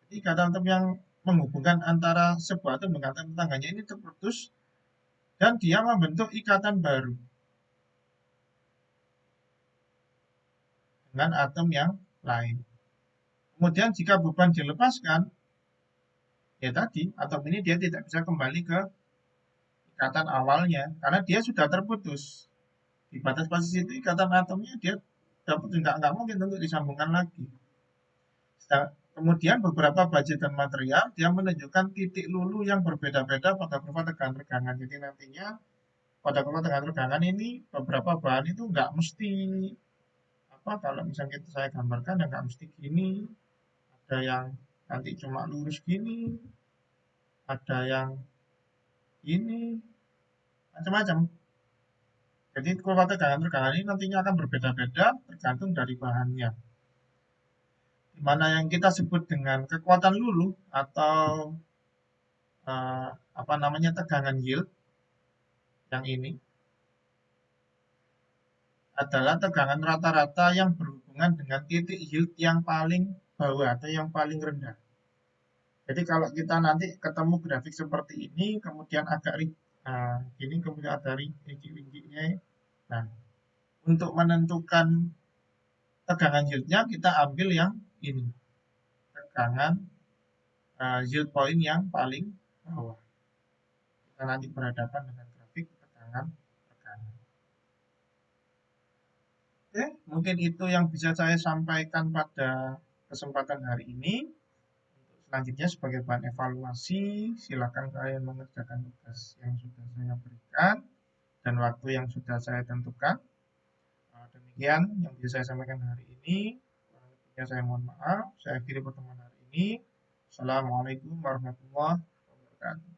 Jadi ikatan atom yang menghubungkan antara sebuah atom dengan atom tetangganya ini terputus dan dia membentuk ikatan baru dengan atom yang lain. Kemudian jika beban dilepaskan, ya tadi atom ini dia tidak bisa kembali ke ikatan awalnya karena dia sudah terputus. Di batas basis itu ikatan atomnya dia dapat nggak mungkin untuk disambungkan lagi. Kemudian beberapa baja dan material dia menunjukkan titik lulu yang berbeda-beda pada kurva tegangan-tegangan. Jadi nantinya pada kurva tegangan-tegangan ini beberapa bahan itu nggak mesti apa kalau misalnya saya gambarkan ya nggak mesti gini. Ada yang nanti cuma lurus gini, ada yang ini, macam-macam. Jadi kurva tegangan-tegangan ini nantinya akan berbeda-beda tergantung dari bahannya. Mana yang kita sebut dengan kekuatan luluh atau apa namanya tegangan yield yang ini adalah tegangan rata-rata yang berhubungan dengan titik yield yang paling bawah atau yang paling rendah. Jadi kalau kita nanti ketemu grafik seperti ini, kemudian agak ini kemudian ada rinci-rincinya. Nah, untuk menentukan tegangan yieldnya kita ambil yang ini, tegangan yield point yang paling bawah. Kita nanti berhadapan dengan grafik tegangan. Oke, mungkin itu yang bisa saya sampaikan pada kesempatan hari ini. Untuk selanjutnya sebagai bahan evaluasi, silakan kalian mengerjakan tugas yang sudah saya berikan dan waktu yang sudah saya tentukan. Demikian yang bisa saya sampaikan hari ini. Kurang lebihnya saya mohon maaf. Saya akhiri pertemuan hari ini. Assalamualaikum warahmatullahi wabarakatuh.